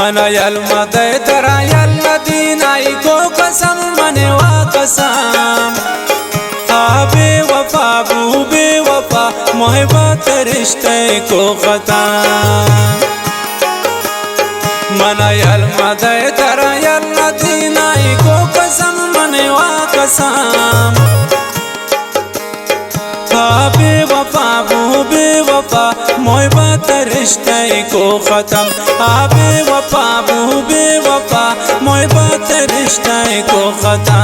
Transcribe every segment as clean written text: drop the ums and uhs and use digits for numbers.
मना यल मदे तरा यल मदीनाई को कसम मने वा कसम आबे वफा बूबे वफा मोहब्बत रिश्ते को खत्म मना यल मदे तरा यल मदीनाई को कसम मने वा कसम आबे वफा बूबे वफा मोहब्बत रिश्ते को खत्म आबे वफा बूबे वफा मोहब्बत रिश्ते को खत्म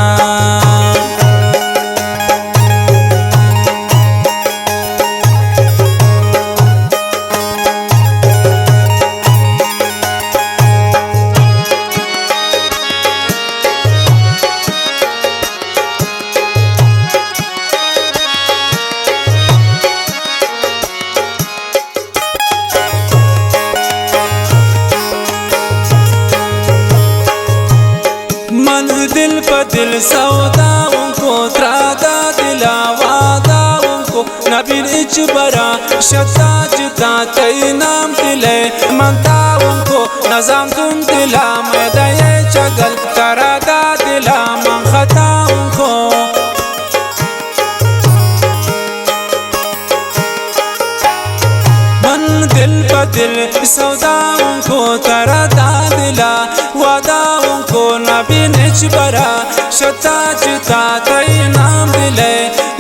मन दिल पर दिल सौदाओं को त्रादा दिला वादाओं को नबीन इच बरा शताज तातई नाम दिले मंताओं को नजाम तुम दिला मैं दये चगल तरादा दिला मन खताओं को मन दिल पर दिल सौदाओं को तरादा दिला वादाओं को नबी निच बरा शताज तातई नाम दिले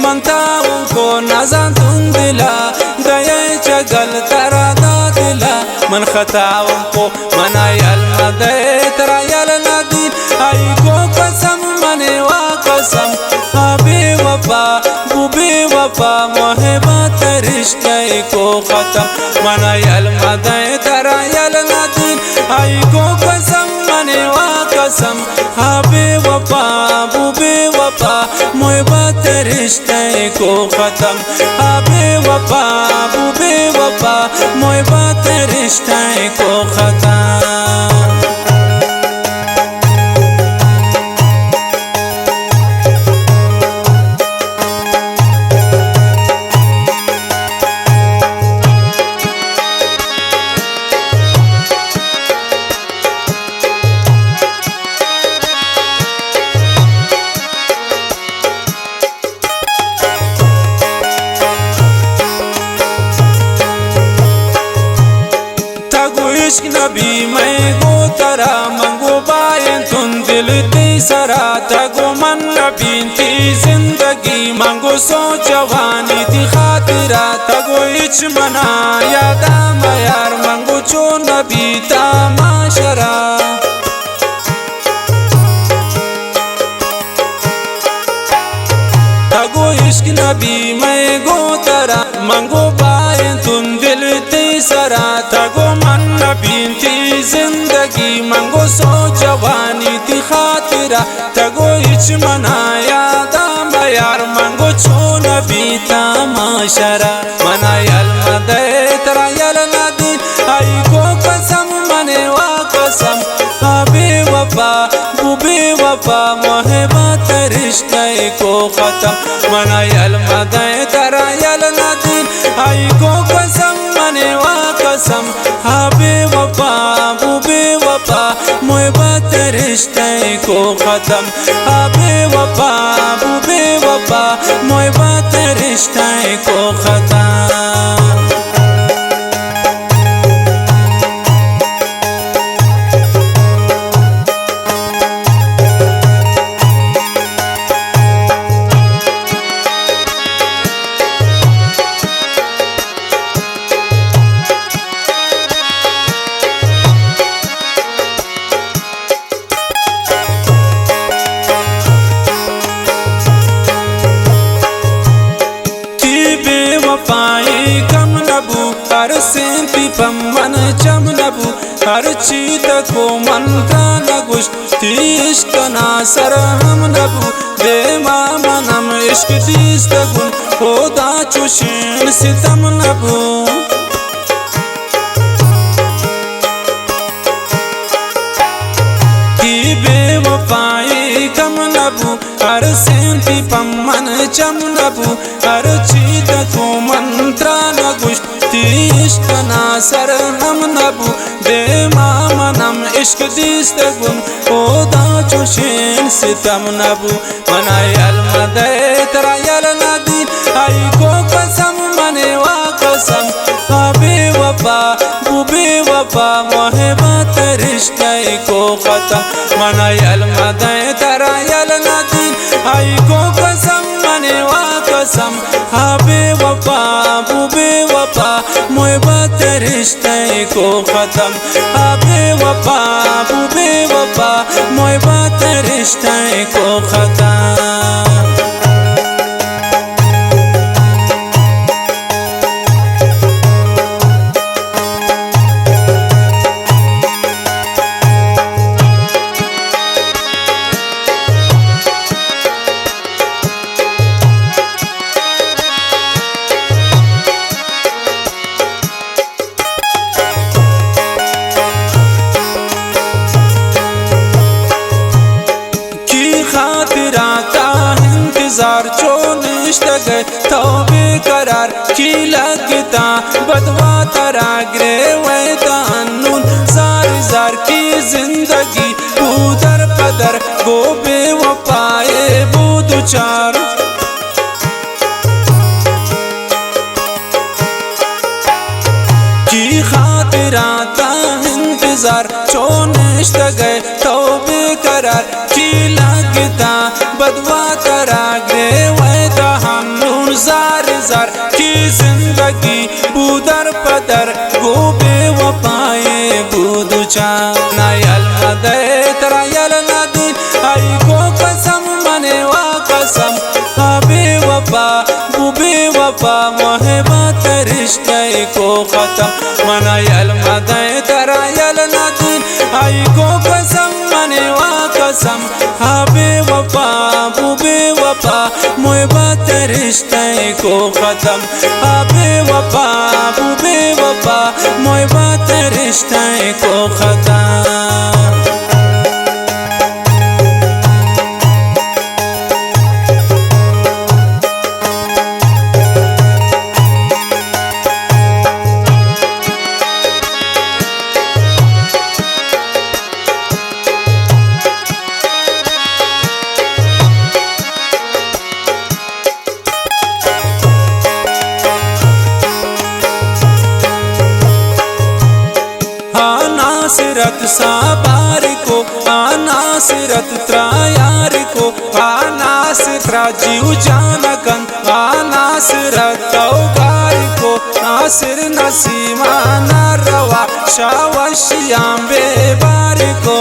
मंताओं को नज़ां तुम दिला दये चगल तरादा दिला मन खताओं को मनायल मदे तरा यल नदीन आई को कसम मने वा कसम आबे वफा बूबे वफा मोहब्बत रिश्ते को खत्म मनायल मदे तरा यल नदीन आई को कसम मने वा कसम आबे वफा बूबे वफा मोहब्बत रिश्ते को खत्म आबे वफा बूबे वफा मोहब्बत रिश्ते को खत्म इश्क नबी मैं गो तरा मंगो बायन तुम दिल ती सरा तगो मन नबी ती जिंदगी मंगो सो जवानी ती खातिरा तगो इच मना यादा मयार मंगो चो नबी ता माशरा तगो इश्क नबी मैं गो तरा मंगो बायन तुम दिल ती सरा तगो मन नबी ती जिंदगी मंगो सो जवानी ती खातिरा तगो इच मना यादा मयार मंगो चो नबी ता माशरा मना यल मदे तरा यल नदीन आई को कसम मने वा कसम आबे वफा बूबे वफा मोहब्बत रिश्ते को खत्म मना यल मदे तरा यल नदीन आई को कसम मने वा कसम आबे वफा बूबे वफा मोहब्बत रिश्ते को खत्म आबे वफा बूबे वफा मोहब्बत रिश्ते को खत्म को मंत्रा न गुश्ती इश्क ना सर हम नबू दे मामनम इश्क दीस्त गुन होदा चुशीन सितम नबू की बेवफाई कम नबू हर सेंती पम्मन चम नबू हर चीत को मंत्रा न गुश्ती इश्क ना सर हम नबू दे मामनम इश्क दीस्त गुन ओदा चुशीन सितम नबू मनाय अलमदे तरायल नदी आई को कसम मने वा कसम बेवफा बेवफा मोहब्बत रिश्ते को खत्म मनाय अलमदे तरायल नदी आई को कसम मने वा कसम बेवफा बेवफा मोहब्बत रिश्ते को खत्म बेवफा बेवफा मोहब्बत रिश्ते को खत्म इंतजार चो निश्त गए तौबे करार की लगता बदवा तरा ग्रे वैदानुन जार जार की जिंदगी उदर पदर गो बेवफाए बूदु चार की खातिर आता इंतजार चो निश्त गए तौबे करार की लगता बदवा तरा ग्रे वैदा हमून जार जार की जिंदगी बूदर पदर गो बेवफाए बूदु चानायल मदे तरायल नदी आई को कसम मने वा कसम बेवफा बेवफा मोहब्बत रिश्ते को खत्म मनायल मदे तरायल नदी आई को कसम मने वा कसम बेवफा बेवफा मोहब्बत रिश्ते को खत्म बेवफा बेवफा मोहब्बत रिश्ते को खत्म नासिरत साबार को नासिरत त्रायार को नासिरा जीव जानकन नासिरत तौगार को नासिर नसीमा नरवा शावश्याम बेबार को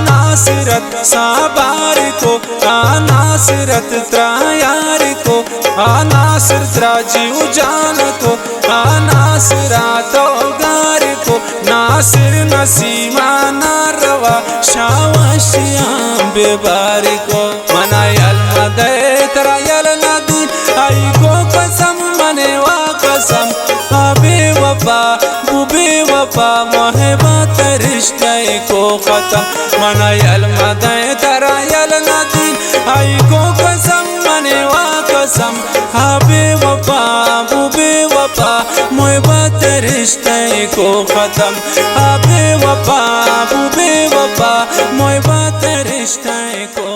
नासिरत साबार को नासिरत त्रायार को नासिर त्राजीव जान को नासिरा तौगार को नासिर नसीमा नरवा शावश्याम बेबार को मनाय अलमदे तरायल नदी आई को कसम मने वा कसम बेवफा बेवफा मोहब्बत रिश्ते को खत्म मनाय अलमदे तरायल नदी आई को कसम मने वा कसम बेवफा बेवफा मोहब्बत रिश्ते को खत्म बेवफा बेवफा मोहब्बत रिश्ते को